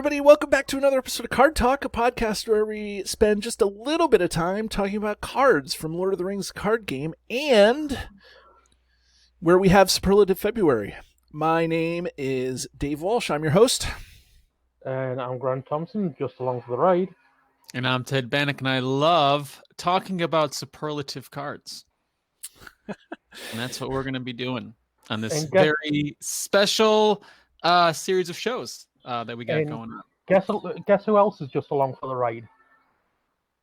everybody. Welcome back to another episode of Card Talk, a podcast where we spend just a little bit of time talking about cards from Lord of the Rings card game and where we have Superlative February. My name is Dave Walsh. I'm your host. And I'm Grant Thompson, just along for the ride. And I'm Ted Bannock, and I love talking about superlative cards. And that's what we're going to be doing on this very special series of shows that we got going on. Guess who else is just along for the ride?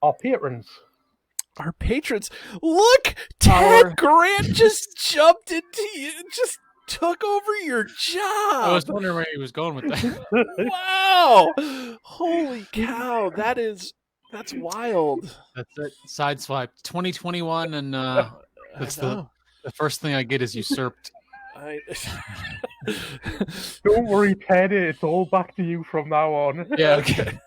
Our patrons. Our patrons. Look! Ted Grant just jumped into you. Just took over your job. I was wondering where he was going with that. Wow! Holy cow! That's wild. That's it. Sideswipe 2021, and that's the first thing I get is usurped. Don't worry, Ted. It's all back to you from now on. Yeah. Okay.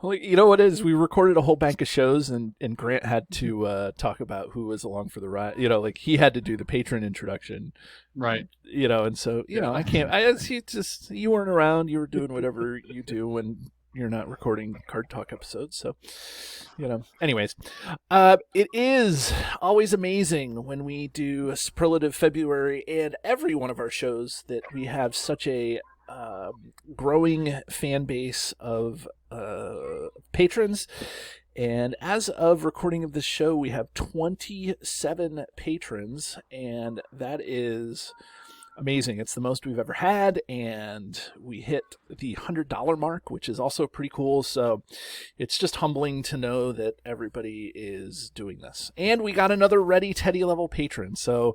Well, you know what it is? We recorded a whole bank of shows, and Grant had to talk about who was along for the ride. You know, like he had to do the patron introduction, right? You know, and so I can't. You weren't around. You were doing whatever you do when you're not recording Card Talk episodes. So, anyways, it is always amazing when we do a Superlative February and every one of our shows that we have such a growing fan base of patrons. And as of recording of this show, we have 27 patrons, and that is amazing. It's the most we've ever had, and we hit the $100 mark, which is also pretty cool. So it's just humbling to know that everybody is doing this. And we got another Ready Teddy level patron. So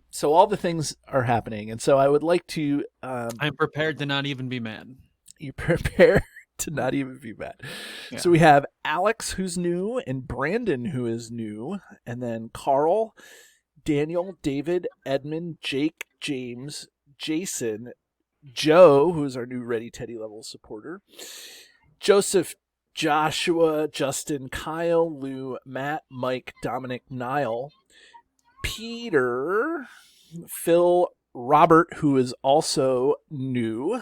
so all the things are happening, and so I would like to I'm prepared to not even be mad. You prepare to not even be mad. Yeah. So we have Alex, who's new, and Brandon, who is new, and then Carl, Daniel, David, Edmund, Jake, James, Jason, Joe, who's our new Ready Teddy level supporter, Joseph, Joshua, Justin, Kyle, Lou, Matt, Mike, Dominic, Niall, Peter, Phil, Robert, who is also new,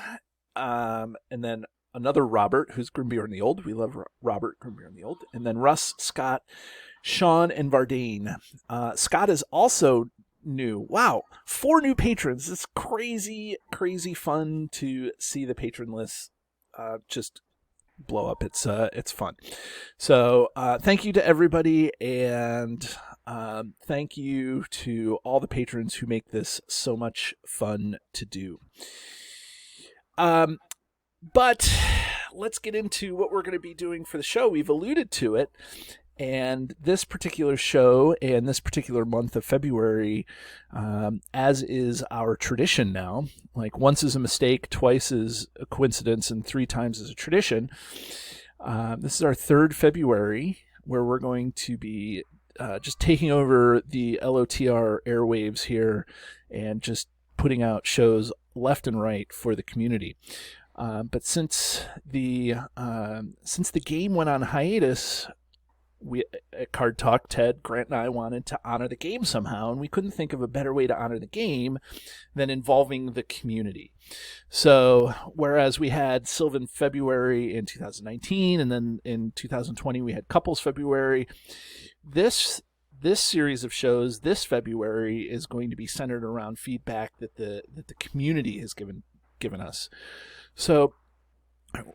and then another Robert, who's Grimbeer the Old. We love Robert, Grimbeer the Old. And then Russ, Scott, Sean, and Vardane. Scott is also new. Wow, 4 new patrons. It's crazy, crazy fun to see the patron list just blow up. It's fun. So thank you to everybody, and thank you to all the patrons who make this so much fun to do. But let's get into what we're going to be doing for the show. We've alluded to it, and this particular show and this particular month of February, as is our tradition now, like once is a mistake, twice is a coincidence, and 3 times is a tradition. This is our 3rd February, where we're going to be just taking over the LOTR airwaves here and just putting out shows left and right for the community. But since the game went on hiatus, we at Card Talk, Ted, Grant, and I wanted to honor the game somehow, and we couldn't think of a better way to honor the game than involving the community. So whereas we had Sylvan February in 2019, and then in 2020 we had Couples February, this series of shows this February is going to be centered around feedback that the community has given us. So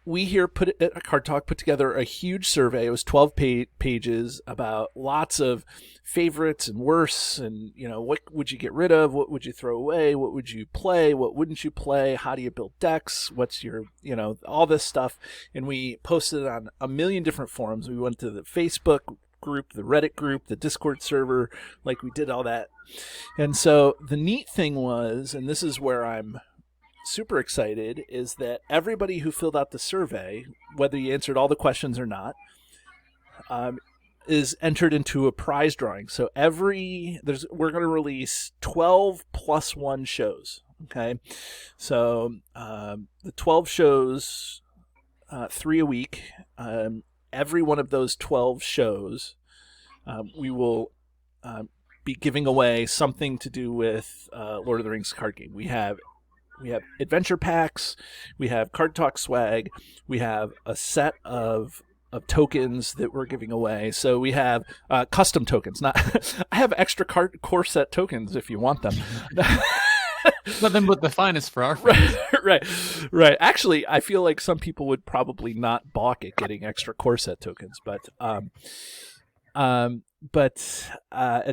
we here at Card Talk put together a huge survey. It was 12 pages about lots of favorites and worsts, and what would you get rid of, what would you throw away, what would you play, what wouldn't you play, how do you build decks, what's your all this stuff. And we posted it on a million different forums. We went to the Facebook group, the Reddit group, the Discord server, like we did all that. And so the neat thing was, and this is where I'm super excited, is that everybody who filled out the survey, whether you answered all the questions or not, is entered into a prize drawing. So we're going to release 12 plus 1 shows. Okay, so the 12 shows, 3 a week. Every one of those 12 shows, we will be giving away something to do with Lord of the Rings card game. We have adventure packs, we have Card Talk swag, we have a set of tokens that we're giving away. So we have custom tokens. Not I have extra core set tokens if you want them. Nothing but the finest for our friends. Right. Actually, I feel like some people would probably not balk at getting extra core set tokens, and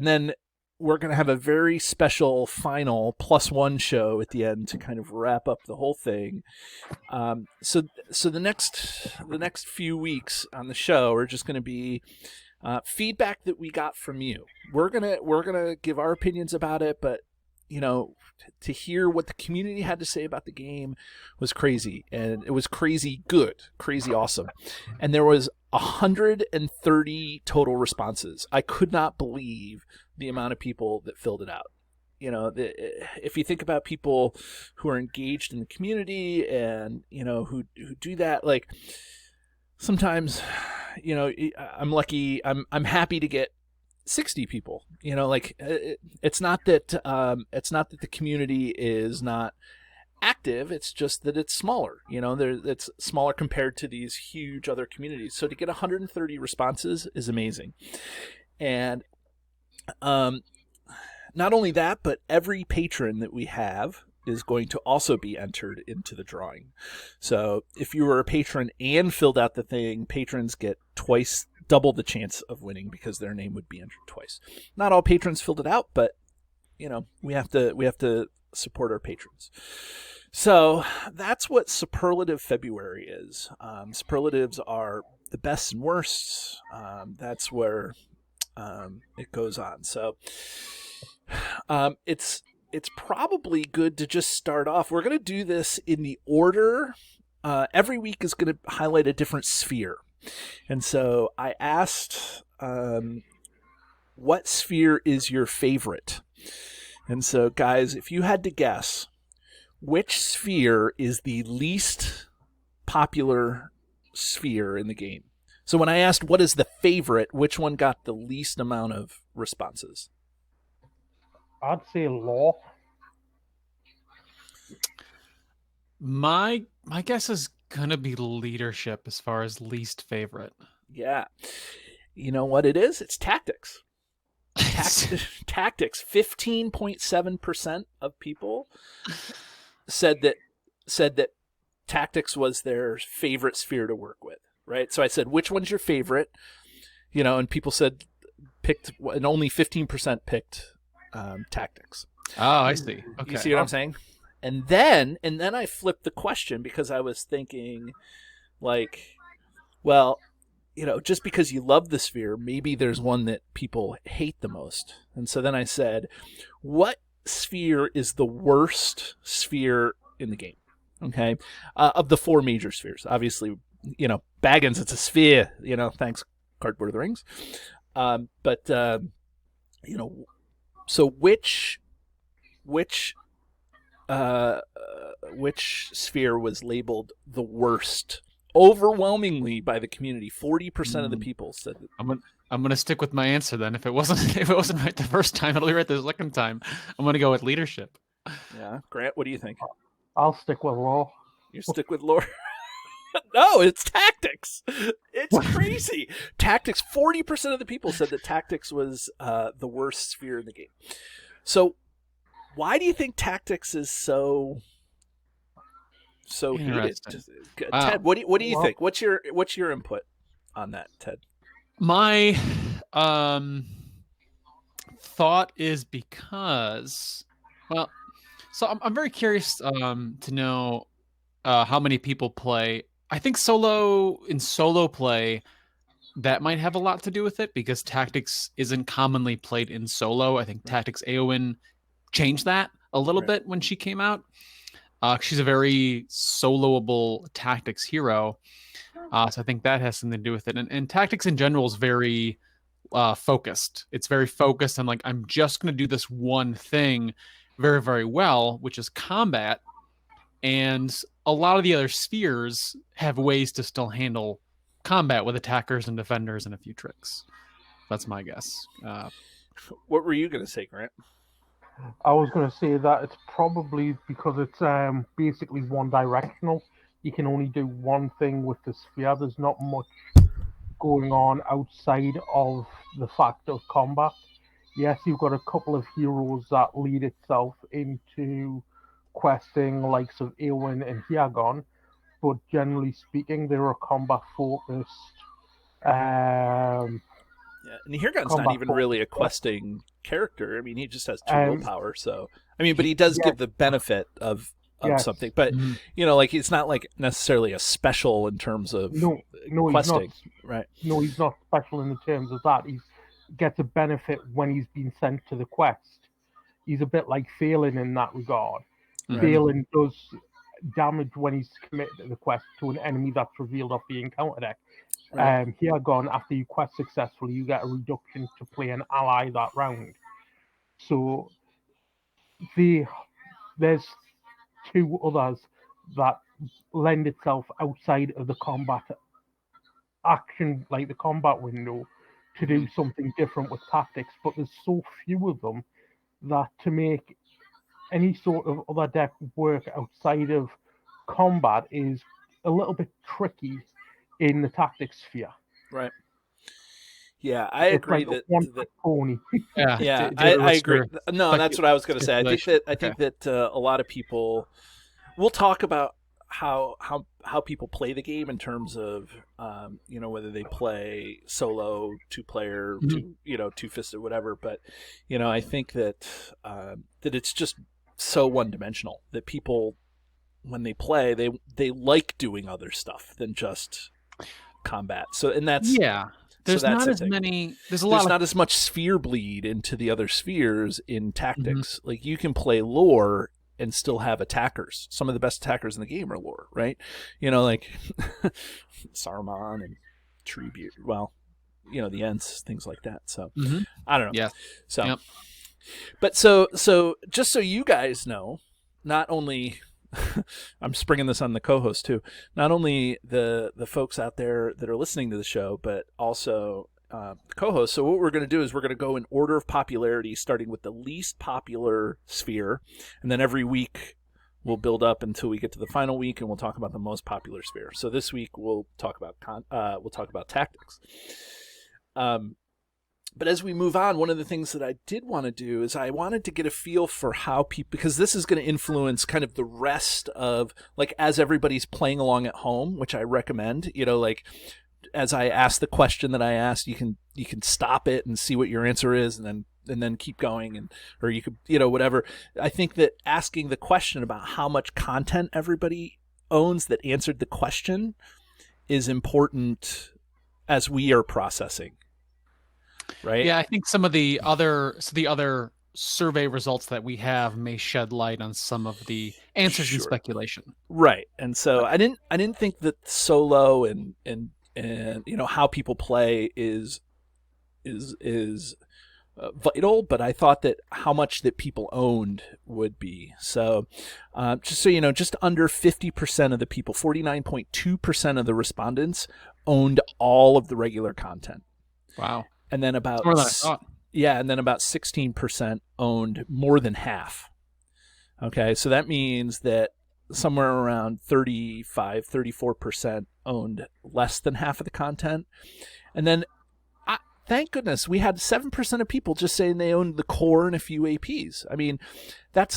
then we're going to have a very special final +1 show at the end to kind of wrap up the whole thing. So the next few weeks on the show are just going to be feedback that we got from you. We're gonna give our opinions about it, but to hear what the community had to say about the game was crazy, and it was crazy good, crazy awesome. And there was 130 total responses. I could not believe the amount of people that filled it out. If you think about people who are engaged in the community and who do that, like sometimes I'm lucky, I'm happy to get 60 people. It's not that the community is not active, it's just that it's smaller. It's smaller compared to these huge other communities. So to get 130 responses is amazing. And not only that, but every patron that we have is going to also be entered into the drawing. So if you were a patron and filled out the thing, patrons get double the chance of winning because their name would be entered twice. Not all patrons filled it out, but we have to support our patrons. So that's what Superlative February is. Superlatives are the best and worsts. That's where it goes on. So it's probably good to just start off. We're going to do this in the order. Every week is going to highlight a different sphere. And so I asked, what sphere is your favorite? And so, guys, if you had to guess, which sphere is the least popular sphere in the game? So when I asked what is the favorite, which one got the least amount of responses? I'd say law. My guess is gonna be leadership as far as least favorite. Yeah. You know what it is? It's tactics. Tactics. 15.7% of people said that tactics was their favorite sphere to work with. Right. So I said, which one's your favorite? And people said and only 15% picked tactics. Oh, I see. Okay. You see what I'm saying? And then I flipped the question because I was thinking, like, well, just because you love the sphere, maybe there's one that people hate the most. And so then I said, what sphere is the worst sphere in the game? Okay. Of the 4 major spheres. Obviously, Baggins, it's a sphere, thanks, Cardboard of the Rings. So which sphere was labeled the worst overwhelmingly by the community? 40% of the people said that. I'm gonna stick with my answer then. If it wasn't right the first time, it'll be right the second time. I'm gonna go with leadership. Yeah, Grant, what do you think? I'll stick with law. You stick with lore? No, it's tactics. It's crazy. Tactics. 40% of the people said that tactics was the worst sphere in the game. So, why do you think tactics is so hated? Wow. Ted, what do you think? What's your input on that, Ted? My thought is because, so I'm very curious to know how many people play. I think solo play, that might have a lot to do with it because tactics isn't commonly played in solo. I think Tactics Eowyn changed that a little bit when she came out. She's a very soloable tactics hero. So I think that has something to do with it. And tactics in general is very focused. It's very focused on, like, I'm just going to do this one thing very, very well, which is combat. And a lot of the other spheres have ways to still handle combat with attackers and defenders and a few tricks. That's my guess. What were you going to say, Grant? I was going to say that it's probably because it's basically one directional. You can only do one thing with the sphere. There's not much going on outside of the fact of combat. Yes, you've got a couple of heroes that lead itself into questing, likes of Eowyn and Hiagon, but generally speaking, they're a combat focused. Yeah, and Hirgon's not Combat even focused. really a questing character. I mean, he just has 2 Um, willpower. So, I mean, but he does yes, give the benefit of yes. something. But Mhm. you know, like it's not like necessarily a special in terms of No, he's questing, not. right? No, he's not special in the terms of that. He gets a benefit when he's been sent to the quest. He's a bit like Phelan in that regard. Mhm. Phelan does damage when he's committed to the quest to an enemy that's revealed off the encounter deck. Right. Here gone, after you quest successfully, you get a reduction to play an ally that round. So there's 2 others that lend itself outside of the combat action, like the combat window, to do something different with tactics, but there's so few of them that to make any sort of other deck work outside of combat is a little bit tricky in the tactics sphere. Right. Yeah, I It's agree like a that one-trick pony. Yeah, yeah, David, I what's agree. your No, that's what I was going to say. I speculation? think that a lot of people. We'll talk about how people play the game in terms of you know, whether they play solo, 2-player, Mhm. two-fisted, whatever. But you know, I think that that it's just so one-dimensional that people, when they play, they like doing other stuff than just combat. So, and that's Yeah, there's that's not the as thing. many. There's a There's lot not as much sphere bleed into the other spheres in Mm-hmm. tactics. Like you can play lore and still have attackers. Some of the best attackers in the game are lore, right? You know, like Saruman and Treebeard. Well, you know, the Ents, things like that. So Mhm. I don't know. Yes. So, Yep. but so just so you guys know, not only I'm springing this on the co-host too. Not only the folks out there that are listening to the show, but also the co-host. So what we're going to do is we're going to go in order of popularity, starting with the least popular sphere, and then every week we'll build up until we get to the final week, and we'll talk about the most popular sphere. So this week we'll talk about tactics. But as we move on, one of the things that I did want to do is I wanted to get a feel for how people, because this is going to influence kind of the rest of, like, as everybody's playing along at home, which I recommend, you know, like as I ask the question that I asked, you can stop it and see what your answer is, and then keep going, and or you could, you know, whatever. I think that asking the question about how much content everybody owns that answered the question is important as we are processing. Right. Yeah, I think some of the other survey results that we have may shed light on some of the answers and speculation. Right. And so I didn't think that solo and you know, how people play is vital, but I thought that how much that people owned would be. So just so you know, just under 50% of the people, 49.2% of the respondents owned all of the regular content. Wow. And then about more than I thought. Yeah, and then about 16% owned more than half. Okay, so that means that somewhere around 34% owned less than half of the content. And then thank goodness we had 7% of people just saying they owned the core and a few APs. I mean, I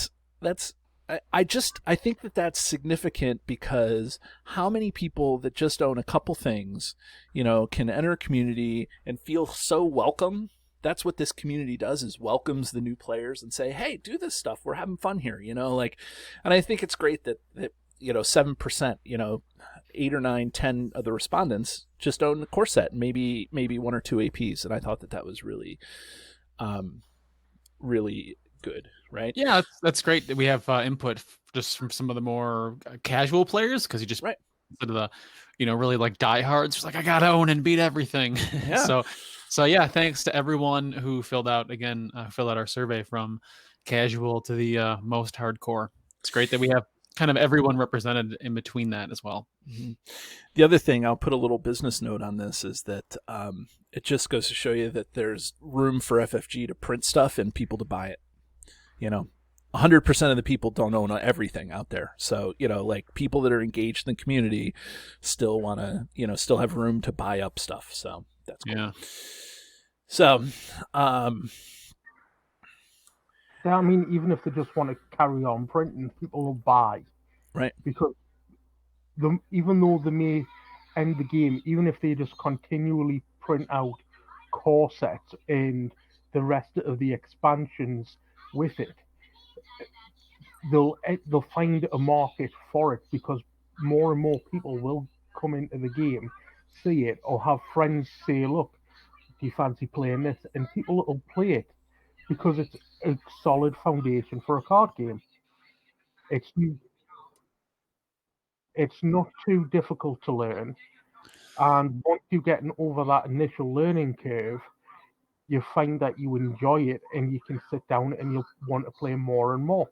think that that's significant, because how many people that just own a couple things, you know, can enter a community and feel so welcome. That's what this community does, is welcomes the new players and say, hey, do this stuff. We're having fun here, you know, like, and I think it's great that you know, 7%, you know, 8 or 9, 10 of the respondents just own the core set, maybe 1 or 2 APs. And I thought that was really, really good. Right. Yeah, that's great that we have input just from some of the more casual players, because you just instead of the, you know, really like diehards, just like I gotta own and beat everything. Yeah. so yeah, thanks to everyone who filled out our survey from casual to the most hardcore. It's great that we have kind of everyone represented in between that as well. Mm-hmm. The other thing, I'll put a little business note on this, is that it just goes to show you that there's room for FFG to print stuff and people to buy it. 100% of the people don't own everything out there. So, like people that are engaged in the community still want to, still have room to buy up stuff. So that's cool. Yeah. So, yeah, I mean, even if they just want to carry on printing, people will buy. Right. Because even though they may end the game, even if they just continually print out core sets and the rest of the expansions with it, they'll find a market for it because more and more people will come into the game, see it, or have friends say, "Look, do you fancy playing this?" And people will play it because it's a solid foundation for a card game. It's it's not too difficult to learn, and once you get over that initial learning curve, you find that you enjoy it, and you can sit down and you'll want to play more and more.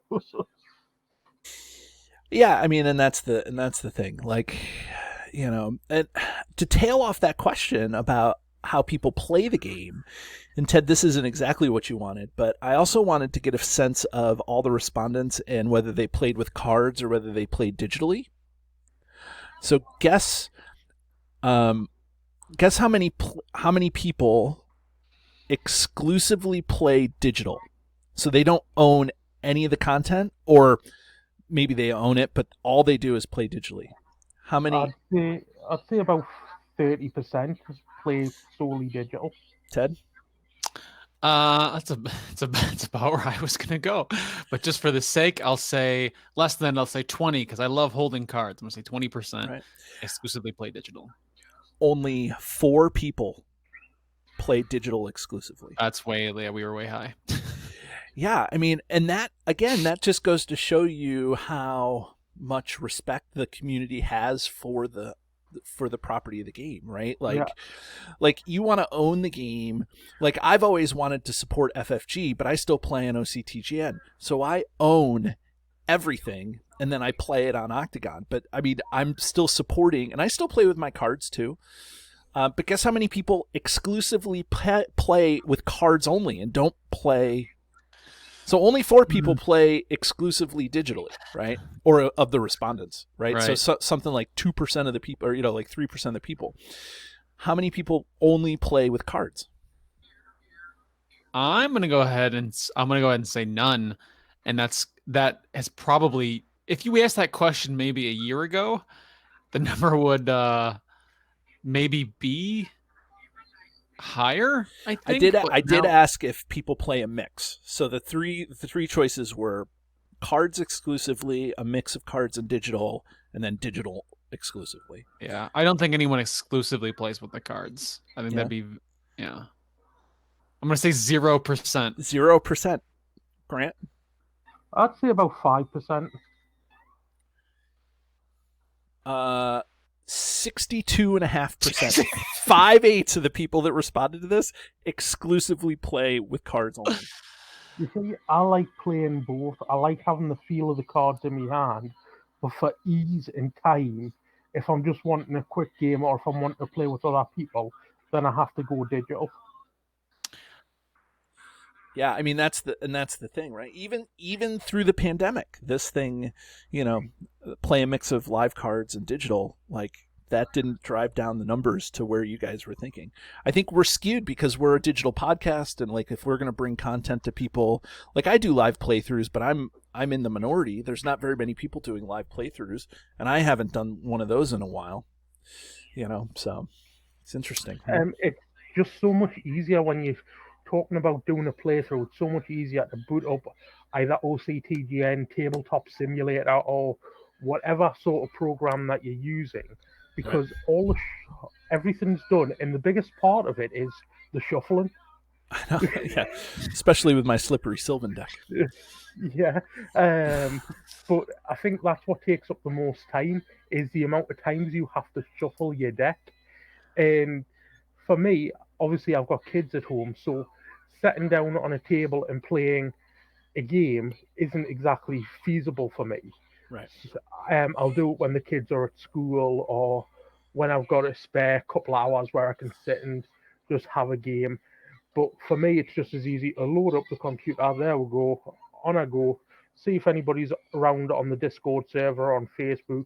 Yeah, I mean, and that's the thing. Like, and to tail off that question about how people play the game, and Ted, this isn't exactly what you wanted, but I also wanted to get a sense of all the respondents and whether they played with cards or whether they played digitally. So guess how many people exclusively play digital, so they don't own any of the content, or maybe they own it, but all they do is play digitally. How many? I'd say about 30% play solely digital. Ted? That's about where I was gonna go, but just for the sake, I'll say less than. I'll say 20 because I love holding cards. I'm gonna say 20% exclusively play digital. Only 4 people play digital exclusively. That's we were way high. Yeah, I mean, and that just goes to show you how much respect the community has for the property of the game, right? Like you want to own the game. Like I've always wanted to support FFG, but I still play on OCTGN. So I own everything and then I play it on Octagon. But I mean, I'm still supporting, and I still play with my cards too. But guess how many people exclusively play with cards only and don't play? So only 4 people play exclusively digitally, right? Or of the respondents, right? So something like 2% of the people, or like 3% of the people. How many people only play with cards? I'm gonna go ahead and say none, and that has probably, if you asked that question maybe a year ago, the number would maybe be higher. I think I did ask if people play a mix. So the three choices were cards exclusively, a mix of cards and digital, and then digital exclusively. Yeah, I don't think anyone exclusively plays with the cards. I think that'd be I'm gonna say 0%. 0%. Grant? I'd say about 5%. 62.5%. 5/8 of the people that responded to this exclusively play with cards only. You see, I like playing both. I like having the feel of the cards in my hand, but for ease and time, if I'm just wanting a quick game or if I'm wanting to play with other people, then I have to go digital. Yeah, I mean that's the thing, right? Even through the pandemic, this thing, play a mix of live cards and digital, like that didn't drive down the numbers to where you guys were thinking. I think we're skewed because we're a digital podcast, and like if we're going to bring content to people, like I do live playthroughs, but I'm in the minority. There's not very many people doing live playthroughs, and I haven't done one of those in a while. So it's interesting. It's just so much easier when you're talking about doing a playthrough. It's so much easier to boot up either OCTGN, Tabletop Simulator, or whatever sort of program that you're using, because everything's done, and the biggest part of it is the shuffling. I know, yeah, especially with my slippery Sylvan deck. Yeah, but I think that's what takes up the most time is the amount of times you have to shuffle your deck. And for me, obviously, I've got kids at home, so sitting down on a table and playing a game isn't exactly feasible for me. Right. I'll do it when the kids are at school or when I've got a spare couple of hours where I can sit and just have a game. But for me, it's just as easy to load up the computer. There we go. on I go. See if anybody's around on the Discord server, on Facebook.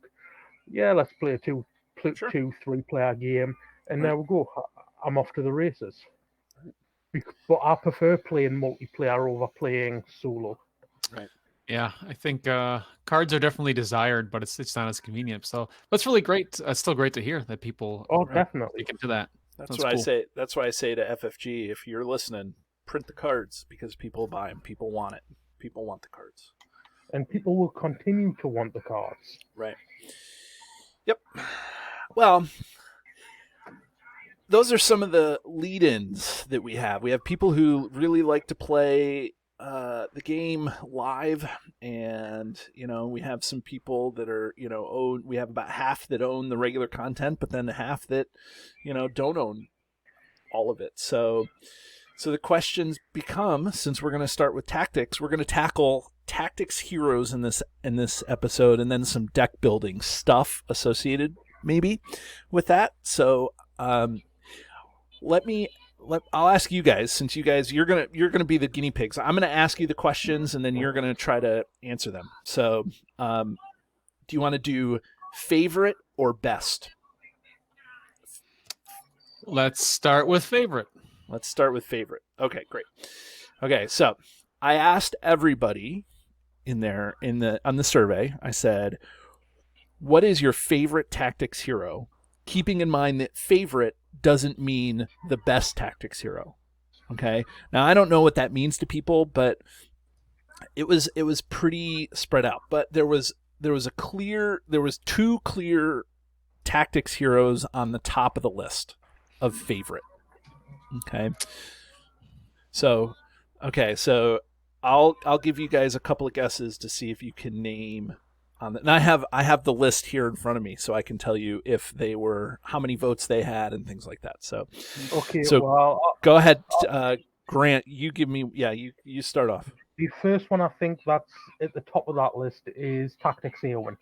Yeah, let's play a two, Sure. 3-player game, and Right. there we go. I'm off to the races. But I prefer playing multiplayer over playing solo. Right. Yeah, I think cards are definitely desired, but it's not as convenient. So that's really great. It's still great to hear that people Definitely stick into that. That's That's what cool. I say. That's why I say to FFG, if you're listening, print the cards because people buy them. People want it. People want the cards. And people will continue to want the cards. Right. Yep. Well, those are some of the lead-ins that we have. We have people who really like to play the game live, and we have some people that are own. We have about half that own the regular content, but then half that don't own all of it. So the questions become, since we're going to start with tactics, we're going to tackle tactics heroes in this episode, and then some deck building stuff associated maybe with that. So I'll ask you guys, since you're gonna be the guinea pigs. I'm gonna ask you the questions, and then you're gonna try to answer them. So, do you want to do favorite or best? Let's start with favorite. Let's start with favorite. Okay, great. Okay, so I asked everybody on the survey. I said, "What is your favorite tactics hero?" Keeping in mind that favorite doesn't mean the best tactics hero. Okay. Now I don't know what that means to people, but it was pretty spread out. But there was two clear tactics heroes on the top of the list of favorite. Okay. So I'll give you guys a couple of guesses to see if you can name on that. And I have the list here in front of me, so I can tell you if they were, how many votes they had, and things like that. So okay, so go ahead, Grant. You give me, you start off. The first one I think that's at the top of that list is Tactics Eowyn.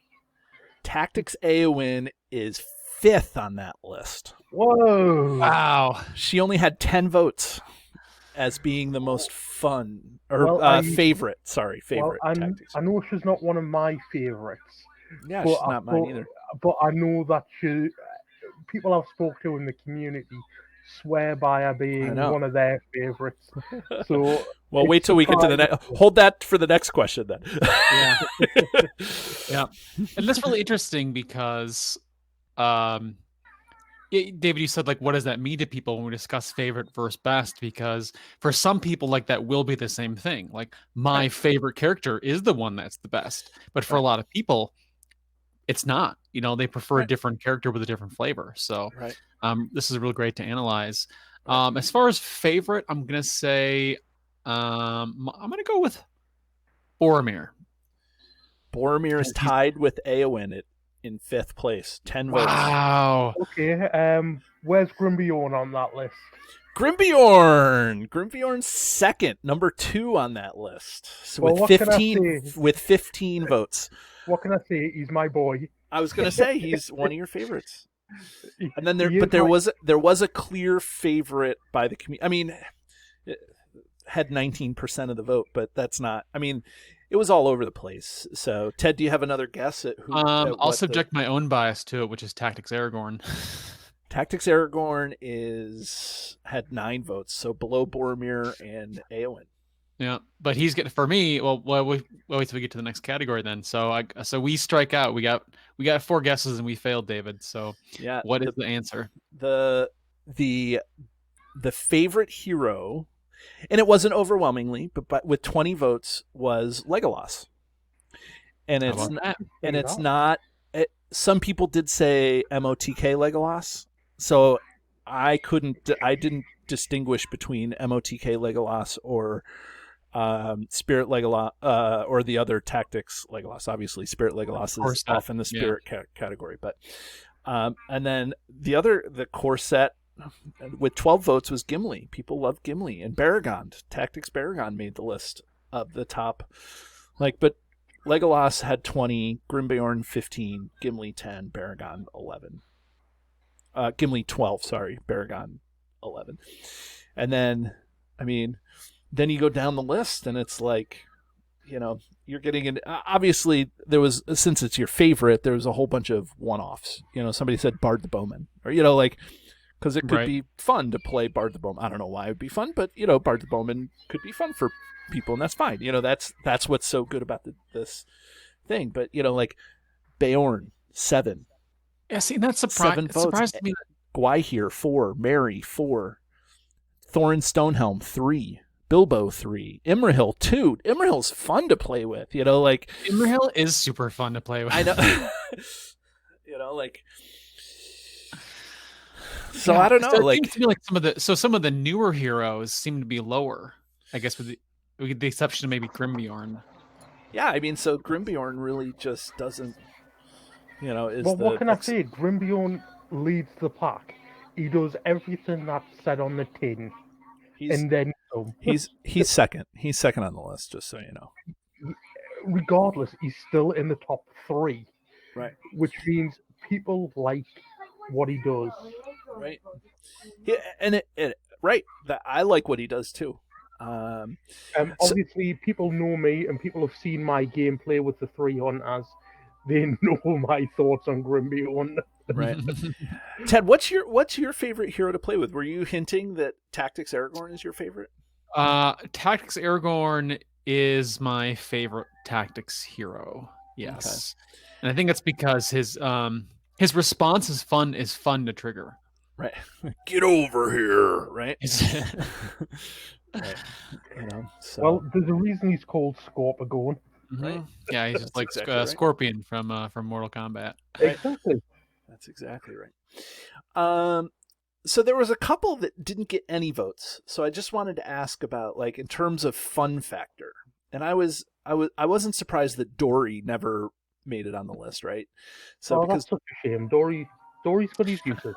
Tactics Eowyn is 5th on that list. Whoa! Wow. She only had 10 votes as being the most fun or favorite. Sorry, favorite. Tactics. I know she's not one of my favorites. Yeah, she's not mine either. But I know that people I've spoke to in the community swear by her being one of their favorites. So well, wait till we get to the next. Hold that for the next question then. Yeah. Yeah. And that's really interesting because David, you said, like, what does that mean to people when we discuss favorite versus best? Because for some people, like, that will be the same thing. Like, my favorite character is the one that's the best. But for a lot of people, it's not. They prefer a different character with a different flavor. So this is really great to analyze. As far as favorite, I'm going to say I'm going to go with Boromir. Boromir is tied with Eowyn in 5th place, 10 votes. Wow. Okay. Where's Grimbeorn on that list? Grimbeorn's 2nd, number 2 on that list. So with 15 votes. What can I say? He's my boy. I was going to say he's one of your favorites. And then there was a clear favorite by the community. I mean, it had 19% of the vote, but that's not. I mean, it was all over the place. So, Ted, do you have another guess at who? I'll subject my own bias to it, which is Tactics Aragorn. Tactics Aragorn had 9 votes, so below Boromir and Eowyn. Yeah, but he's getting, for me. Well, wait till we get to the next category then. So we strike out. We got 4 guesses and we failed, David. So yeah, what is the answer? The favorite hero, and it wasn't overwhelmingly, but with 20 votes, was Legolas. And it's not. Some people did say MOTK Legolas, so I didn't distinguish between MOTK Legolas or Spirit Legolas or the other tactics Legolas. Obviously, Spirit Legolas is off in the Spirit category, but and then the core set with 12 votes was Gimli. People love Gimli, and Baragon. Tactics Baragon made the list of the top. But Legolas had 20, Grimbeorn 15, Gimli 10, Baragon 11. Gimli 12, sorry, Baragon 11. And then, then you go down the list, and it's like you're getting in. Obviously, there was, since it's your favorite, there was a whole bunch of one-offs. Somebody said Bard the Bowman, or because it could be fun to play Bard the Bowman. I don't know why it would be fun, but Bard the Bowman could be fun for people, and that's fine. That's what's so good about this thing. But like Beorn 7. Yeah, see, that's 7 votes. Surprised me. Gwaihir 4, Mary 4, Thorin Stonehelm 3, Bilbo 3, Imrahil 2. Imrahil's fun to play with, Imrahil is super fun to play with. I know. So yeah, I don't know. So it seems to me like some of the newer heroes seem to be lower, I guess, with the exception of maybe Grimbjorn. Yeah, I mean, so Grimbjorn really just doesn't, what can I say? Grimbjorn leads the pack. He does everything that's said on the tin. And then he's second. He's second on the list, just so you know. Regardless, he's still in the top 3. Right. Which means people like what he does. Right. Yeah, and I like what he does too. Obviously, people know me, and people have seen my gameplay with the 3 hunters. They know my thoughts on Grimbjorn. Right. Ted, what's your favorite hero to play with? Were you hinting that Tactics Aragorn is your favorite? Tactics Aragorn is my favorite Tactics hero. Yes. Okay. And I think it's because his response is fun to trigger. Right. Get over here, right? Right. Well, there's a reason he's called Scorpion. Right. Yeah, he's just like exactly Scorpion from Mortal Kombat. Exactly. That's exactly right. So there was a couple that didn't get any votes. So I just wanted to ask about, like, in terms of fun factor. And I wasn't surprised that Dory never made it on the list, right? So because that's such a shame. Dory's got his uses.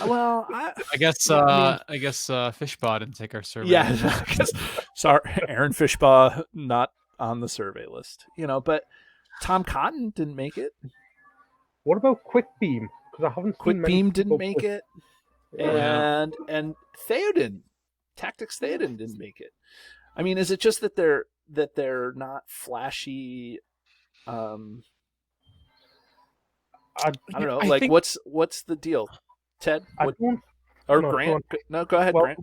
Well, I guess Fishbaugh didn't take our survey. Yeah, sorry, Aaron Fishbaugh not on the survey list. But Tom Cotton didn't make it. What about Quick Beam? Because I haven't Quick seen Beam didn't make it, yeah. and Theoden, Tactics Theoden didn't make it. I mean, is it just that they're not flashy? I don't know. Like, what's the deal, Ted? Grant? No, go ahead, Grant.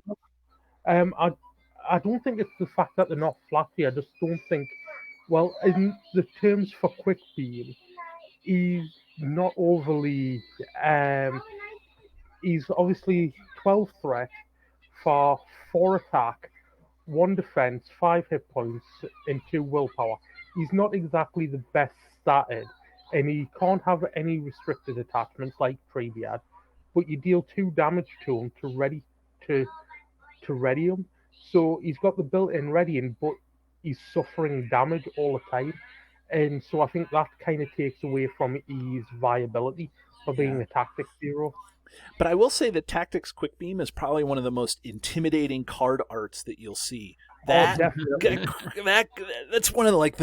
I don't think it's the fact that they're not flashy. I just don't think. Well, in the terms for Quick Beam, he's not overly. He's obviously 12 threat for 4 attack, 1 defense, 5 hit points, and 2 willpower. He's not exactly the best started, and he can't have any restricted attachments like Treebeard. But you deal 2 damage to him to ready him. So he's got the built-in readying, but he's suffering damage all the time. And so I think that kind of takes away from his viability for being a tactics hero. But I will say that Tactics Quick Beam is probably one of the most intimidating card arts that you'll see. Definitely. That's one of I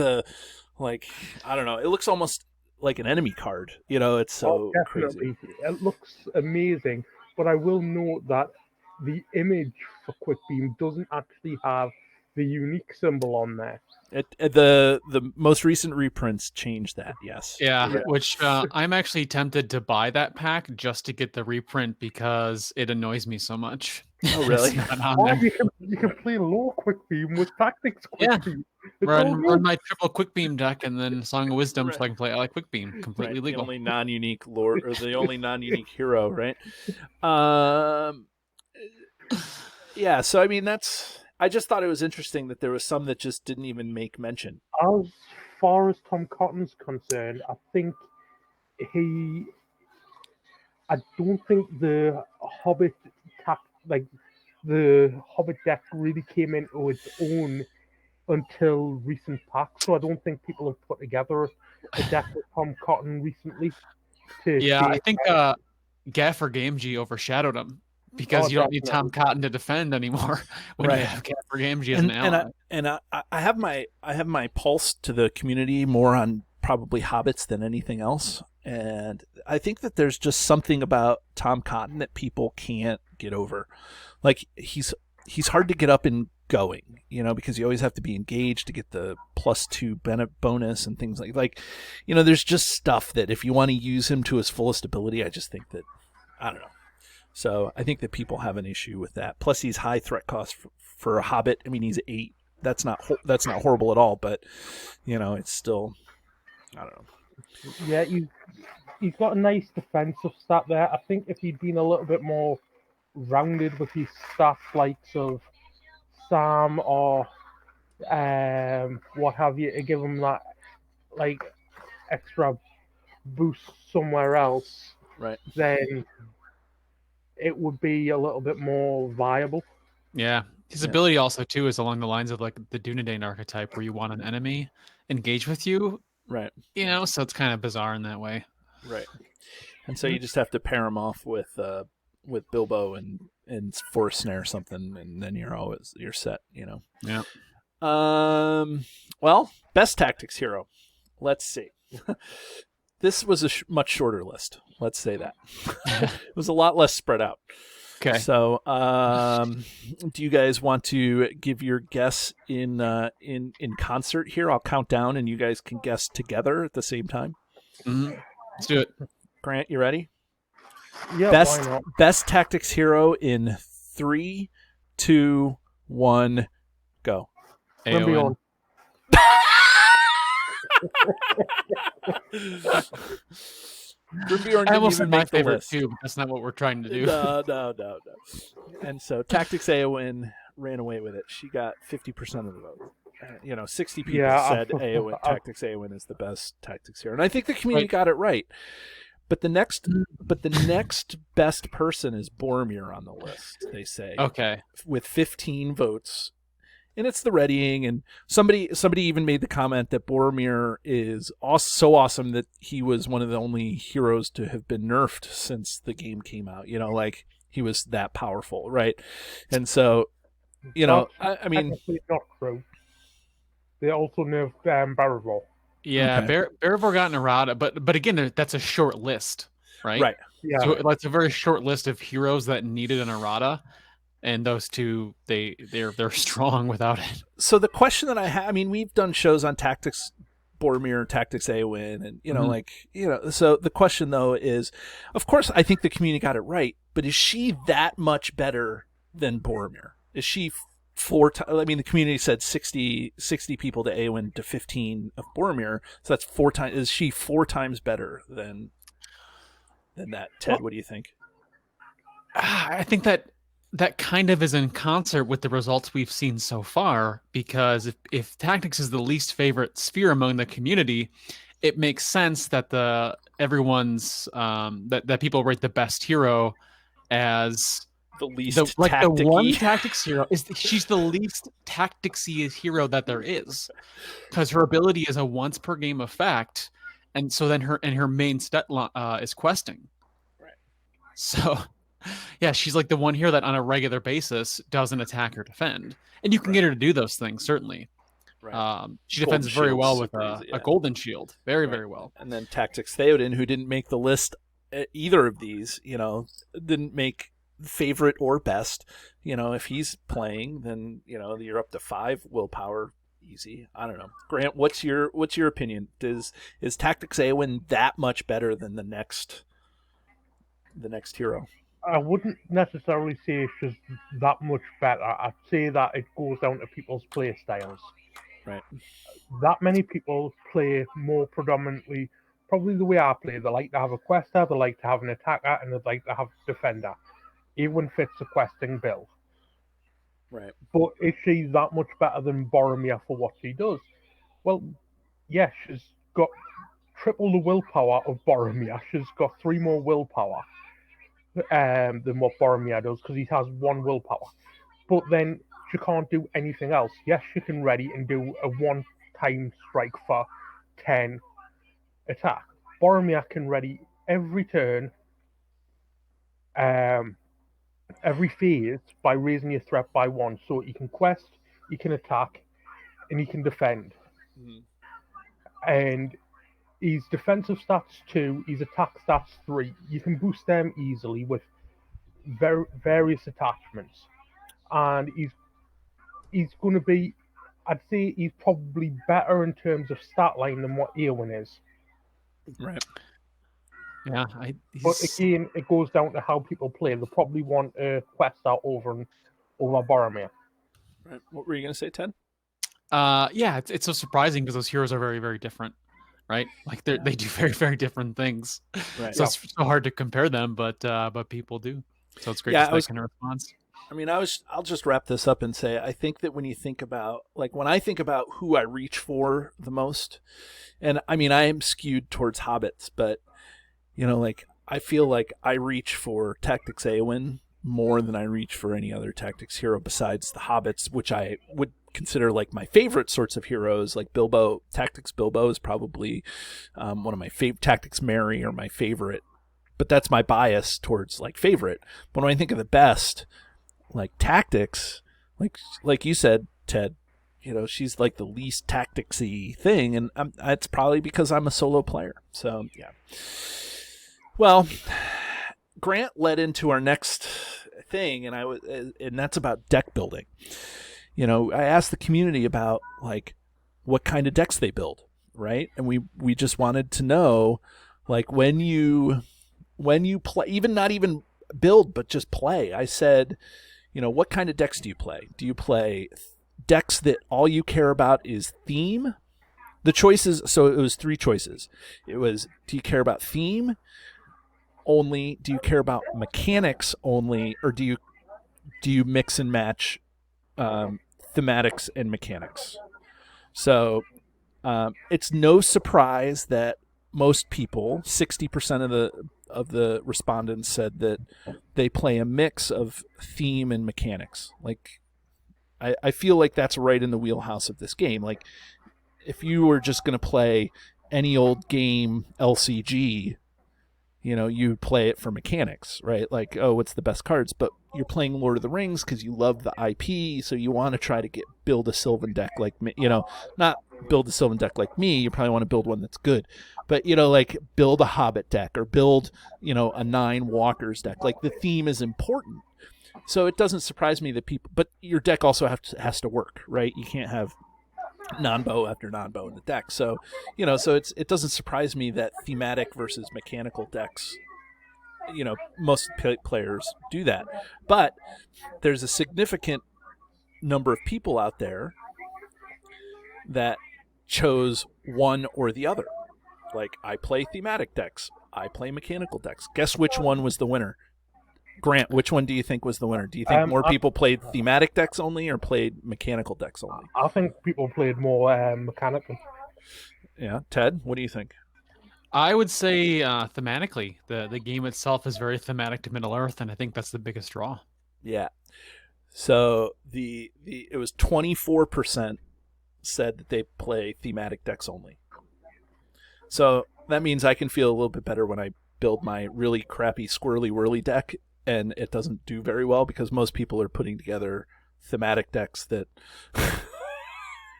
don't know. It looks almost like an enemy card. It's so crazy. It looks amazing. But I will note that the image for Quick Beam doesn't actually have the unique symbol on there. The most recent reprints changed that, yes. Yeah. Which I'm actually tempted to buy that pack just to get the reprint because it annoys me so much. Oh, really? You can play low Quick Beam with Tactics Quick Beam. Run my triple Quick Beam deck and then Song of Wisdom so I can play Quick Beam. Completely legal. The only non-unique lord, or the only non-unique hero, right? Yeah, so I mean I just thought it was interesting that there was some that just didn't even make mention. As far as Tom Cotton's concerned, I don't think the Hobbit deck really came into its own until recent packs. So I don't think people have put together a deck with Tom Cotton recently. I think Gaffer Gamgee overshadowed him. Because you don't need Tom Cotton to defend anymore when you have Gaffer Gamgee as an ally. And I have my pulse to the community more on probably Hobbits than anything else. And I think that there's just something about Tom Cotton that people can't get over. Like he's he's hard to get up and going, because you always have to be engaged to get the +2 bonus and things like, there's just stuff that if you want to use him to his fullest ability, I just think that, I don't know. So I think that people have an issue with that. Plus, he's high threat cost for a hobbit. I mean, he's 8. That's not horrible at all, but it's still, I don't know. Yeah, he's got a nice defensive stat there. I think if he'd been a little bit more rounded with his stats, likes of Sam or what have you, to give him that like extra boost somewhere else, right? Then it would be a little bit more viable. Yeah. His ability also too is along the lines of like the Dunedain archetype, where you want an enemy engage with you, right? So it's kind of bizarre in that way, right? And so you just have to pair him off with Bilbo and Forest Snare or something, and then you're set. Yeah. Well, best tactics hero. Let's see. This was a much shorter list. Let's say that. It was a lot less spread out. Okay. So, do you guys want to give your guess in concert here? I'll count down, and you guys can guess together at the same time. Mm-hmm. Let's do it. Grant, you ready? Yeah. Best tactics hero in 3, 2, 1, go. AON. I almost said my favorite too, but that's not what we're trying to do. No. And so Tactics Eowyn ran away with it. She got 50% of the vote. 60 people said Tactics Eowyn is the best tactics hero, and I think the community got it right. But the next best person is Boromir on the list. They say, okay, with 15 votes. And it's the readying, and somebody even made the comment that Boromir is so awesome that he was one of the only heroes to have been nerfed since the game came out. Like he was that powerful, right? And so, I mean, not true. They also nerfed Barivor. Yeah, okay. Barivor got an errata, but again, that's a short list, right? Right. Yeah. So it's a very short list of heroes that needed an errata. And those two, they're strong without it. So the question that I have, I mean, we've done shows on Tactics Boromir, Tactics Eowyn, and so the question though is, of course, I think the community got it right, but is she that much better than Boromir? Is she 4 times? I mean, the community said 60 people to Eowyn to 15 of Boromir, so that's 4 times. Is she 4 times better than that? Ted, what do you think? I think that kind of is in concert with the results we've seen so far, because if tactics is the least favorite sphere among the community, it makes sense that everyone's that people rate the best hero as the least the one tactics hero she's the least tacticsy hero that there is, because her ability is a once per game effect, and so then her main stat is questing. Right. So yeah, she's like the one hero that on a regular basis doesn't attack or defend. And you can get her to do those things, certainly. Right. She defends very well with a golden shield. Very, very well. And then Tactics Theoden, who didn't make the list either of these, didn't make favorite or best. If he's playing, then, you're up to 5 willpower. Easy. I don't know. Grant, what's your opinion? Is Tactics Eowyn that much better than the next hero? I wouldn't necessarily say it's just that much better. I'd say that it goes down to people's play styles. Right. That many people play more predominantly, probably the way I play. They like to have a quester, they like to have an attacker, and they like to have a defender. Eowyn fits a questing bill. Right. But is she that much better than Boromir for what she does? Well, yes, she's got triple the willpower of Boromir. She's got 3 more willpower than what Boromir does, because he has 1 willpower. But then she can't do anything else. Yes, she can ready and do a 1-time strike for 10 attack. Boromir can ready every turn, every phase, by raising your threat by 1. So he can quest, he can attack, and he can defend. Mm-hmm. And his defensive stats 2, his attack stats 3. You can boost them easily with various attachments. and he's going to be. I'd say he's probably better in terms of stat line than what Eowyn is. Right. Yeah, But again, it goes down to how people play. They'll probably want a quest out over Boromir. Right. What were you going to say, Ted? Yeah, it's so surprising because those heroes are very, very different, right? Like they do very, very different things. Right. So it's so hard to compare them, but people do. So it's great Yeah, to see that kind of response. I mean, I'll just wrap this up and say I think that when you think about, like, when I think about who I reach for the most, and I mean I am skewed towards hobbits, but you know, like, I feel like I reach for Tactics Eowyn more than I reach for any other Tactics hero besides the hobbits, which I would consider like my favorite sorts of heroes. Like Bilbo, Tactics Bilbo is probably one of my favorite. Tactics Merry are my favorite, but that's my bias towards like favorite. But when I think of the best, like Tactics, like you said, Ted, you know, she's like the least tacticsy thing, and it's probably because I'm a solo player. So yeah. Well, Grant led into our next thing, and that's about deck building. You know, I asked the community about like what kind of decks they build, right? And we just wanted to know, like, when you play, even not even build, but just play. I said, you know, what kind of decks do you play? Do you play decks that all you care about is theme? The choices, so it was 3 choices. It was, do you care about theme only? Do you care about mechanics only? Or do you mix and match thematics and mechanics? So it's no surprise that most people, 60% of the respondents, said that they play a mix of theme and mechanics. Like, I feel like that's right in the wheelhouse of this game. Like, if you were just going to play any old game LCG, you know, you play it for mechanics, right? Like, oh, what's the best cards? But you're playing Lord of the Rings because you love the IP, so you want to try to build a Sylvan deck like me. You know, not build a Sylvan deck like me. You probably want to build one that's good. But, you know, like, build a Hobbit deck or build, you know, a 9 Walkers deck. Like, the theme is important. So it doesn't surprise me that people... But your deck also has to work, right? You can't have non-bow after non-bow in the deck. So, you know, so it doesn't surprise me that thematic versus mechanical decks, you know, most players do that. But there's a significant number of people out there that chose one or the other. Like, I play thematic decks, I play mechanical decks. Guess which one was the winner? Grant, which one do you think was the winner? Do you think more people played thematic decks only or played mechanical decks only? I think people played more mechanical. Yeah. Ted, what do you think? I would say thematically. The game itself is very thematic to Middle-earth, and I think that's the biggest draw. Yeah. So it was 24% said that they play thematic decks only. So that means I can feel a little bit better when I build my really crappy Squirrely Whirly deck and it doesn't do very well, because most people are putting together thematic decks that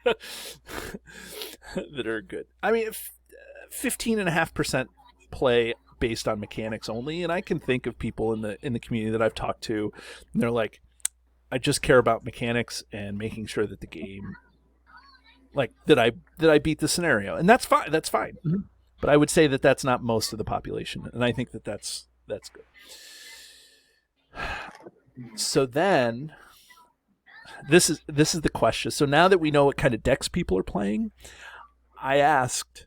that are good. I mean, 15.5% play based on mechanics only, and I can think of people in the community that I've talked to, and they're like, I just care about mechanics and making sure that the game, like, that I beat the scenario, and that's fine. That's fine. Mm-hmm. But I would say that that's not most of the population, and I think that that's good. So then, this is the question. So now that we know what kind of decks people are playing, I asked,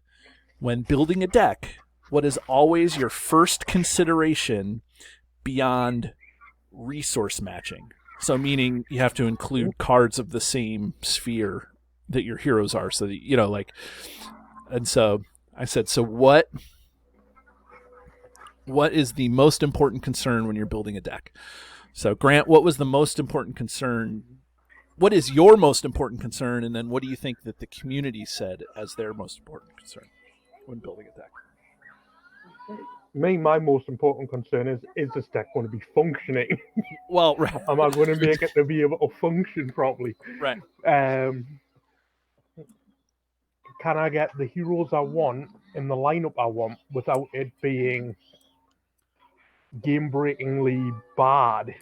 when building a deck, what is always your first consideration beyond resource matching? So meaning you have to include cards of the same sphere that your heroes are, so that, you know, like, and so I said, so what is the most important concern when you're building a deck? So Grant, what was the most important concern? What is your most important concern? And then what do you think that the community said as their most important concern when building a deck? My most important concern is this deck going to be functioning? Well, right. Am I going to make it to be able to function properly? Right. Can I get the heroes I want in the lineup I want without it being game-breakingly bad?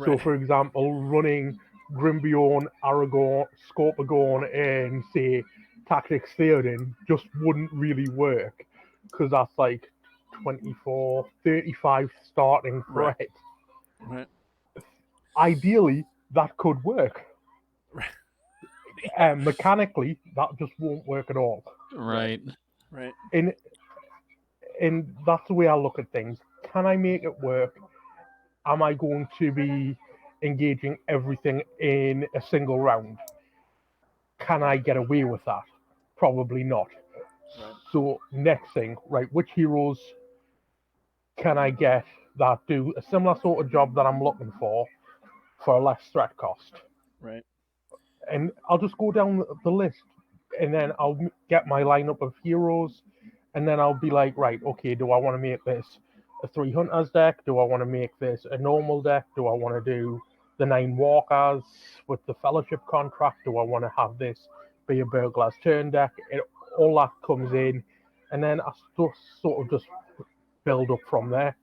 So, Right. for example, running Grimbiorn, Aragorn, Scorpagorn, and say Tactics Theoden just wouldn't really work because that's like 24, 35 starting Right. threat. Right. Ideally, that could work. Right. Mechanically, that just won't work at all. Right. Right. And that's the way I look at things. Can I make it work? Am I going to be engaging everything in a single round? Can I get away with that? Probably not. Right. So next thing, right, which heroes can I get that do a similar sort of job that I'm looking for a less threat cost? Right. And I'll just go down the list, and then I'll get my lineup of heroes, and then I'll be like, right, okay, do I want to make this a 3 hunters deck? Do I want to make this a normal deck? Do I want to do the 9 walkers with the fellowship contract? Do I want to have this be a burglar's turn deck? All that comes in, and then I sort of just build up from there.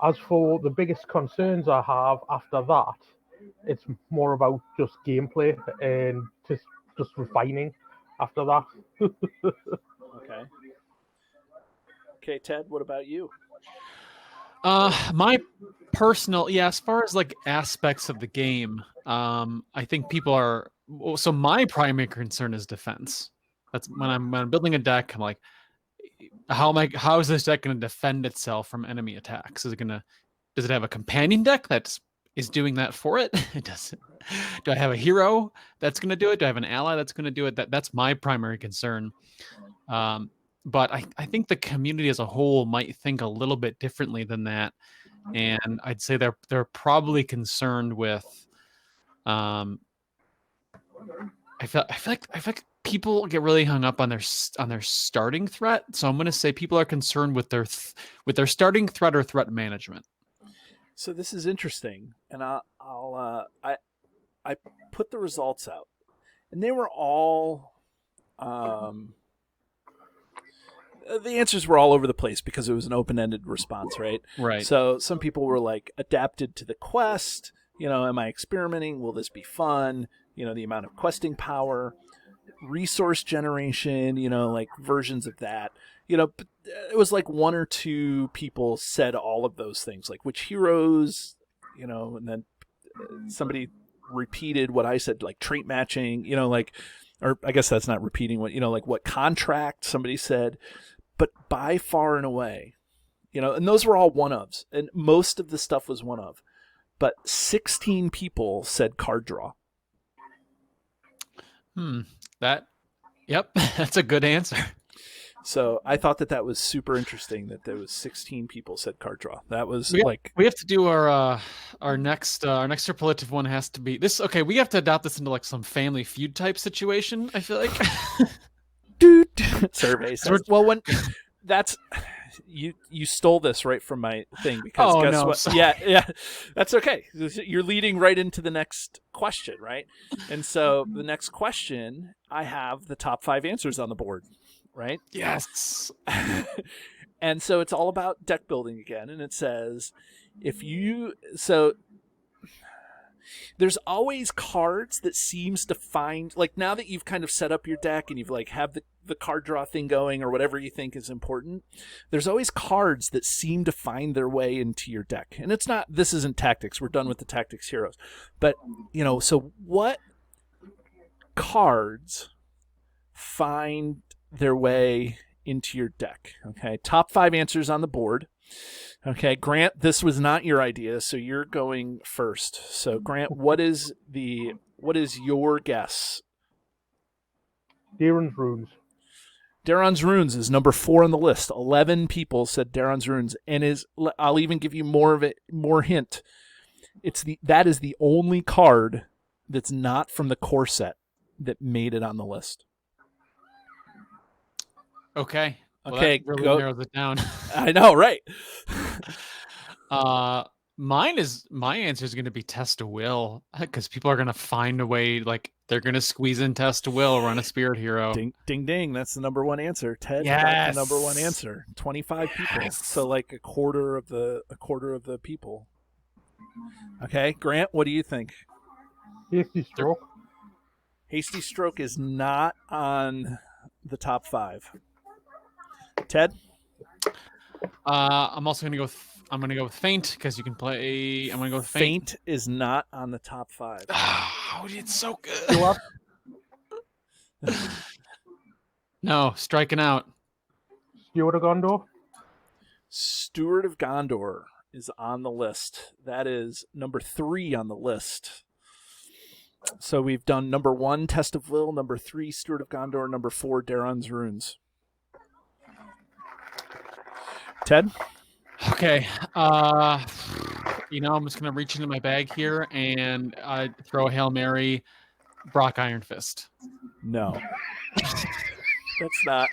As for the biggest concerns I have after that, it's more about just gameplay and just refining after that. Okay. Okay, Ted, what about you? My personal, as far as like aspects of the game, I think people are. So my primary concern is defense. That's when I'm building a deck. I'm like, how is this deck going to defend itself from enemy attacks? Does it have a companion deck that is doing that for it? Do I have a hero that's going to do it? Do I have an ally that's going to do it? That's my primary concern. But I think the community as a whole might think a little bit differently than that, and I'd say they're probably concerned with. I feel like people get really hung up on their starting threat, so I'm going to say people are concerned with their starting threat or threat management. So this is interesting, and I put the results out, and they were all. The answers were all over the place because it was an open-ended response, right? Right. So some people were like, adapted to the quest. Am I experimenting? Will this be fun? The amount of questing power, resource generation, like versions of that. But it was like 1 or 2 people said all of those things, like which heroes, and then somebody repeated what I said, like trait matching, or I guess that's not repeating what, like what contract somebody said. But by far and away, and those were all one-ofs, and most of the stuff was one-of. But 16 people said card draw. Yep, that's a good answer. So I thought that was super interesting that there was 16 people said card draw. That was we have to do our next superlative one has to be this. Okay, we have to adopt this into like some Family Feud type situation. I feel like. Survey says, well, when that's you stole this right from my thing because guess what? Sorry. Yeah, that's okay. You're leading right into the next question, right? And so the next question, I have the top 5 answers on the board, right? Yes. And so it's all about deck building again, and it says there's always cards that seems to find, like now that you've kind of set up your deck and you've like have the card draw thing going or whatever you think is important, there's always cards that seem to find their way into your deck. And this isn't tactics. We're done with the tactics heroes. But, so what cards find their way into your deck? Okay. Top 5 answers on the board. Okay, Grant, this was not your idea, so you're going first. So, Grant, what is your guess? Daron's Runes. Daron's Runes is number 4 on the list. 11 people said Daron's Runes, and I'll even give you more hint. That is the only card that's not from the core set that made it on the list. Okay. Well, okay, that really go. narrows it down. I know, right? My answer is going to be Test of Will, because people are going to find a way, like they're going to squeeze in Test of Will, run a Spirit Hero. Ding, ding, ding. That's the number 1 answer. Ted got the number 1 answer. 25 people. So like a quarter of the people. Okay, Grant, what do you think? Hasty Stroke. Hasty Stroke is not on the top 5. Ted? I'm also gonna go with Faint because you can play. I'm gonna go with Faint. Faint is not on the top 5. Oh, it's so good. No, striking out. Steward of Gondor. Steward of Gondor is on the list. That is number 3 on the list. So we've done number 1, Test of Will, number 3, Steward of Gondor, number 4, Daron's Runes. Ted? Okay. I'm just gonna reach into my bag here and throw a Hail Mary, Brock Iron Fist. No. That's not.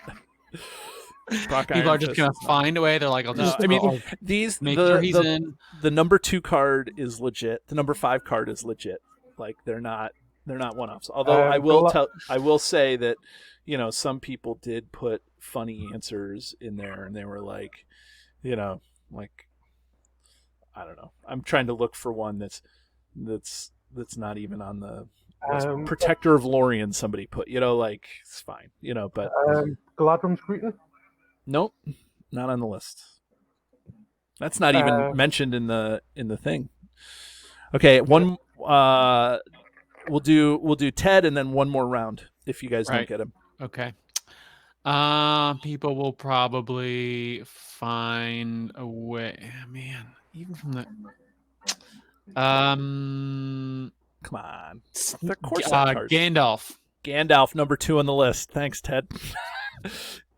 Brock People Iron are just Fist gonna is not. find a way. They're like, I'll just. Make sure he's in. The number 2 card is legit. The number 5 card is legit. Like they're not one-offs. Although I will say that, some people did put funny answers in there, and they were like, like, I don't know. I'm trying to look for one that's not even on the Protector of Lorien. Somebody put, it's fine, but Galadrim's Cretan. Nope, not on the list. That's not even mentioned in the thing. Okay, one. We'll do Ted and then one more round if you guys don't get him. Okay. People will probably find a way. Man, even from the. Come on. Of course, Gandalf, number 2 on the list. Thanks, Ted.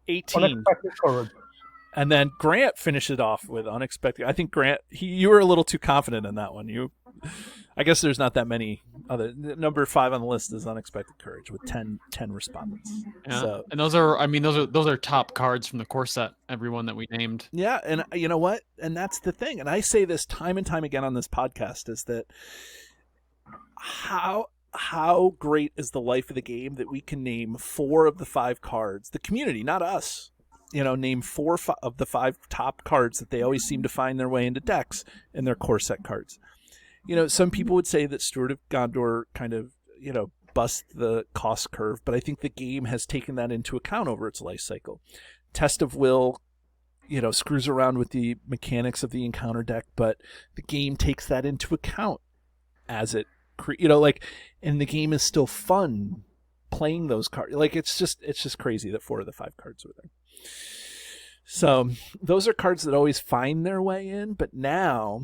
18. Unexpected Courage. And then Grant finished it off with Unexpected. I think Grant, you were a little too confident in that one. I guess there's not that many other. Number 5 on the list is Unexpected Courage with 10 respondents. Yeah. So, and those are top cards from the core set. Everyone that we named. Yeah, and you know what? And that's the thing. And I say this time and time again on this podcast is that how great is the life of the game that we can name 4 of the 5 cards. The community, not us. Name 4 of the 5 top cards that they always seem to find their way into decks in their core set cards. Some people would say that Steward of Gondor kind of, busts the cost curve, but I think the game has taken that into account over its life cycle. Test of Will, screws around with the mechanics of the encounter deck, but the game takes that into account as it, and the game is still fun playing those cards. Like it's just crazy that 4 of the 5 cards were there. So those are cards that always find their way in, but now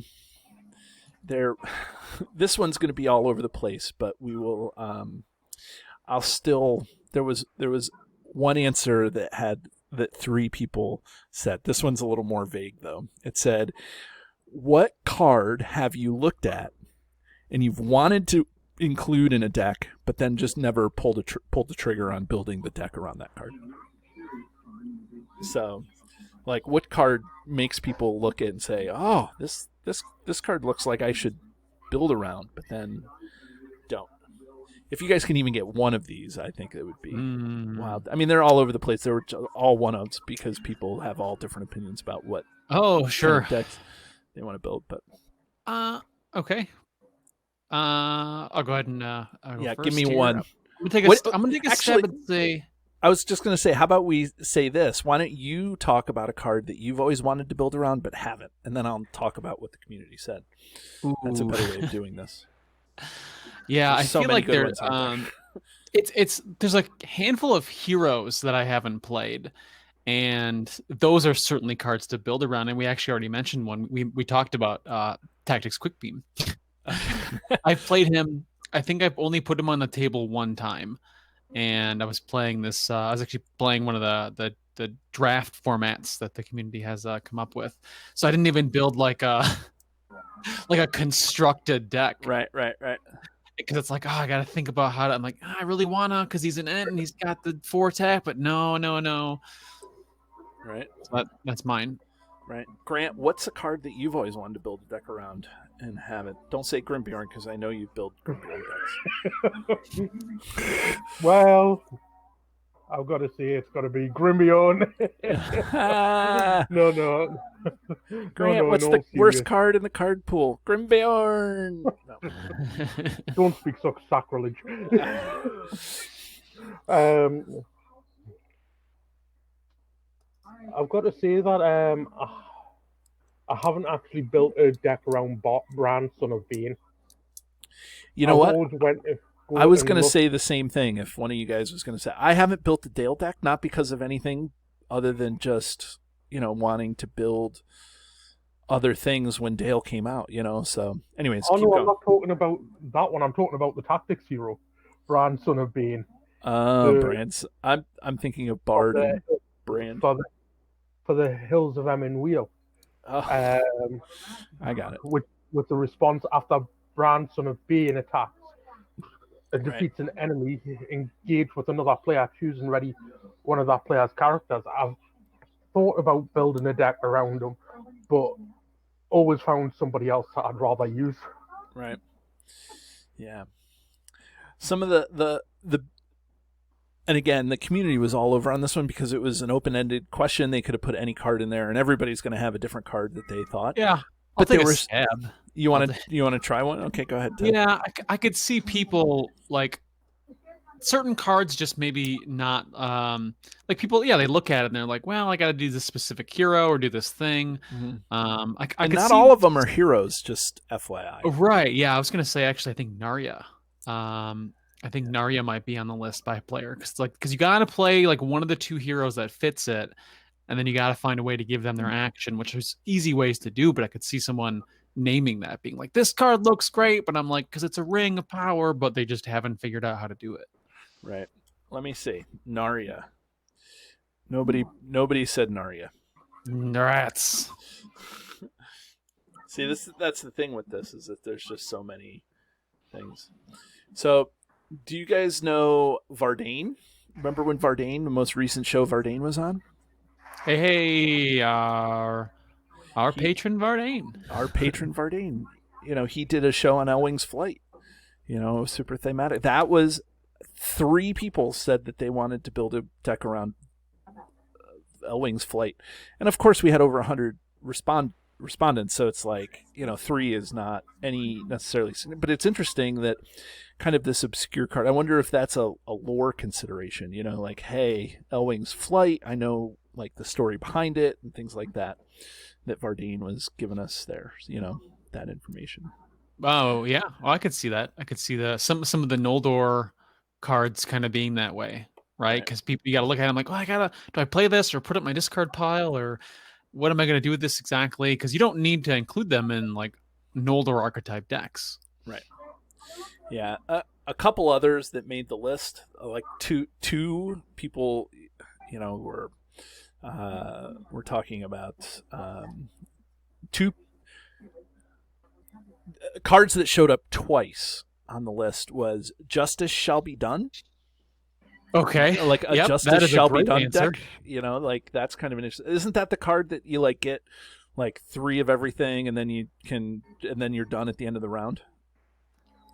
this one's going to be all over the place, but we will there was one answer that 3 people said. This one's a little more vague though. It said, what card have you looked at and you've wanted to include in a deck but then just never pulled the trigger on building the deck around that card? So like, what card makes people look at and say, oh, this card looks like I should build around, but then don't. If you guys can even get one of these, I think it would be wild. I mean, they're all over the place. They were all one-ofs because people have all different opinions about what decks they want to build. But okay. I'll go ahead and go first give me here. one. I'm gonna take a stab and say. I was just going to say, how about we say this? Why don't you talk about a card that you've always wanted to build around but haven't, and then I'll talk about what the community said. Ooh. That's a better way of doing this. Yeah, I feel like there's there's a handful of heroes that I haven't played, and those are certainly cards to build around. And we actually already mentioned one. We talked about Tactics Quick Beam. I've played him. I think I've only put him on the table one time. And I was playing this. I was actually playing one of the draft formats that the community has come up with. So I didn't even build like a constructed deck. Right. Because it's like, I got to think about how to. I'm like, I really wanna, because he's an ent and he's got the 4 attack, but no. Right. So that's mine. Right. Grant, what's a card that you've always wanted to build a deck around and haven't? Don't say Grimbjorn, because I know you build Grimbjorn decks. Well, I've got to say it's got to be Grimbjorn. No. Grant, no, what's in the all worst serious- card in the card pool? Grimbeorn. No. Don't speak such sacrilege. um, I've got to say that I haven't actually built a deck around Bran, Son of Bane. You know I've what? always went to I go was and going to look- say the same thing if one of you guys was going to say. I haven't built the Dale deck, not because of anything other than just, wanting to build other things when Dale came out, So, anyways, Oh keep no, going. I'm not talking about that one. I'm talking about the Tactics hero, Bran, Son of Bane. Brands. I'm thinking of Bard and Brand. For the Hills of Emyn Oh, I got it. with the response after Bran, Son of Bane attacks and Right. defeats an enemy, engage with another player, choose and ready one of that player's characters. I've thought about building a deck around them, but always found somebody else that I'd rather use. Right. Yeah. Some of the and again, the community was all over on this one because it was an open-ended question. They could have put any card in there, and everybody's going to have a different card that they thought. Yeah. But I'll take there a was- stab. You want to try one? Okay, go ahead. Ted. Yeah, I could see people like certain cards just maybe not like people. Yeah, they look at it and they're like, well, I got to do this specific hero or do this thing. Mhm. I And could not see, all of them are heroes. Just FYI. right. Yeah, I was gonna say actually, I think Narya. I think Narya might be on the list by player because you got to play like one of the two heroes that fits it, and then you got to find a way to give them their action, which is easy ways to do. But I could see someone naming that being like, this card looks great, but I'm like, because it's a ring of power, but they just haven't figured out how to do it. Right. Let me see. Narya. Nobody said Narya. Rats. See, that's the thing with this is that there's just so many things. So, do you guys know Vardane? Remember when Vardane, the most recent show Vardane was on? Hey, our patron Vardane. Our patron Vardane. He did a show on Elwing's Flight. Super thematic. That was 3 people said that they wanted to build a deck around Elwing's Flight, and of course we had over 100 respondents. So it's like 3 is not any necessarily, but it's interesting that kind of this obscure card. I wonder if that's a lore consideration. Like, hey, Elwing's Flight. I know like the story behind it and things like that. That Vardane was giving us there. That information. Oh yeah, I could see that. I could see some of the Noldor cards kind of being that way, right? Because people, you got to look at them like, do I play this or put it in my discard pile, or what am I going to do with this exactly? Because you don't need to include them in like Noldor archetype decks, right? Yeah, a couple others that made the list, like two people, we're talking about 2 cards that showed up twice on the list was Justice Shall Be Done. Okay, Like a yep, Justice Shall Be Done answer. deck. Like that's kind of an interesting. Isn't that the card that you like get like 3 of everything and then you're done at the end of the round?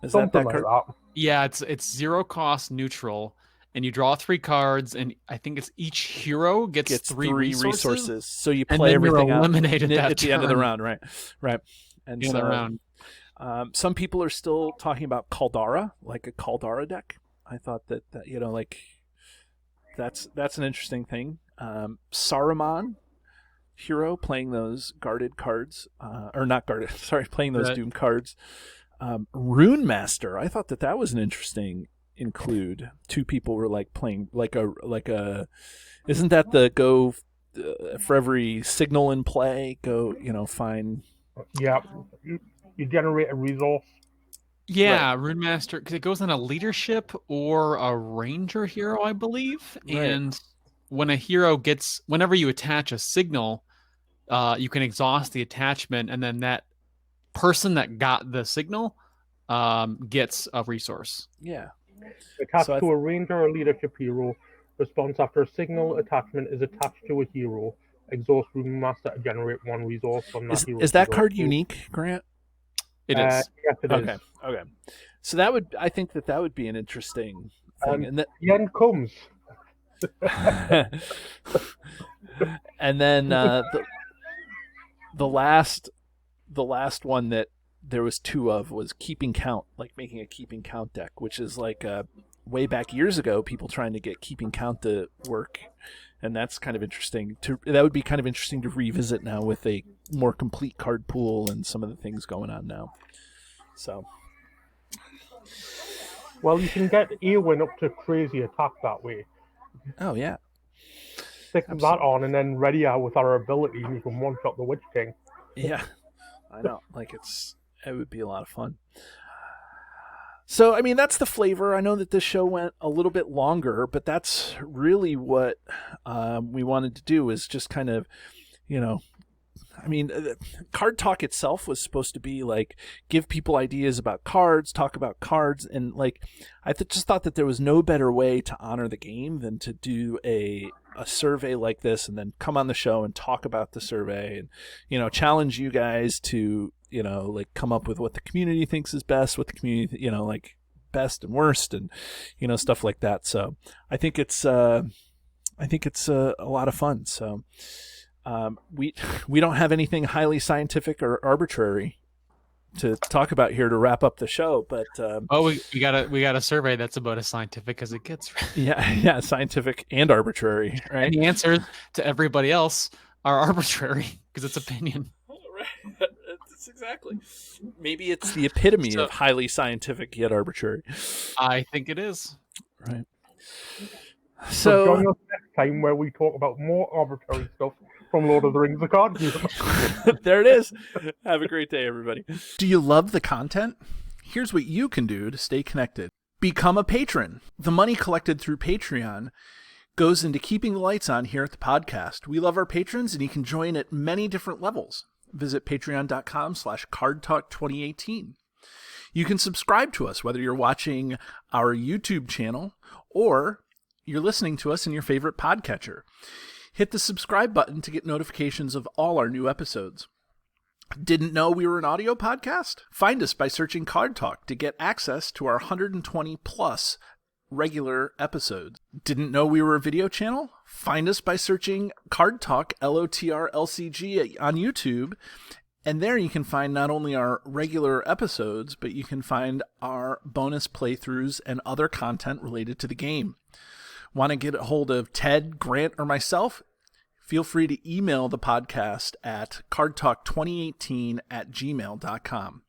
Is Something that like card? that. Yeah, it's 0 cost neutral, and you draw 3 cards, and I think it's each hero gets 3 resources. So you and play then you're everything out eliminated at the end of the turn. round, right? And The end of the round. Some people are still talking about Caldara, like a Caldara deck. I thought that like that's an interesting thing. Saruman hero playing those guarded cards, or not guarded. Sorry, playing those Doom cards. Rune Master. I thought that was an interesting include. 2 people were like playing like a. Isn't that the go for every signal in play? Go find. Yeah, you generate a resource. Yeah, right. Rune Master, because it goes on a leadership or a ranger hero, I believe. Right. And when a hero whenever you attach a signal, you can exhaust the attachment, and then that person that got the signal gets a resource. Yeah. Attached to a ranger or leadership hero. Response after a signal attachment is attached to a hero. Exhaust Rune Master to generate 1 resource from that hero. Is that card unique, Grant? It is. Yes, it is. Okay. So I think that would be an interesting thing. And the end comes. And then the last one that there was 2 of was keeping count, like making a keeping count deck, which is like way back years ago, people trying to get keeping count to work. And that's kind of interesting. That would be kind of interesting to revisit now with a more complete card pool and some of the things going on now. So, well, you can get Eowyn up to crazy attack that way. Oh yeah, Stick that on, and then ready her with our ability, and you can one-shot the Witch King. Yeah, I know. Like it would be a lot of fun. So, I mean, that's the flavor. I know that this show went a little bit longer, but that's really what we wanted to do, is just kind of, I mean, Card Talk itself was supposed to be like give people ideas about cards, talk about cards, and like I just thought that there was no better way to honor the game than to do a survey like this, and then come on the show and talk about the survey, and challenge you guys to like come up with what the community thinks is best, what the community like best and worst, and stuff like that. So I think it's a lot of fun. So we don't have anything highly scientific or arbitrary to talk about here to wrap up the show, but we got a survey that's about as scientific as it gets. yeah, scientific and arbitrary, right? And the answers to everybody else are arbitrary because it's opinion. Right. That's exactly. Maybe it's the epitome of highly scientific yet arbitrary. I think it is. Right. So join us next time where we talk about more arbitrary stuff from Lord of the Rings, the card game. There it is. Have a great day, everybody. Do you love the content? Here's what you can do to stay connected. Become a patron. The money collected through Patreon goes into keeping the lights on here at the podcast. We love our patrons, and you can join at many different levels. Visit patreon.com/cardtalk2018. You can subscribe to us, whether you're watching our YouTube channel or you're listening to us in your favorite podcatcher. Hit the subscribe button to get notifications of all our new episodes. Didn't know we were an audio podcast? Find us by searching Card Talk to get access to our 120 plus regular episodes. Didn't know we were a video channel? Find us by searching Card Talk LOTR LCG on YouTube. And there you can find not only our regular episodes, but you can find our bonus playthroughs and other content related to the game. Want to get a hold of Ted, Grant, or myself? Feel free to email the podcast at cardtalk2018@gmail.com.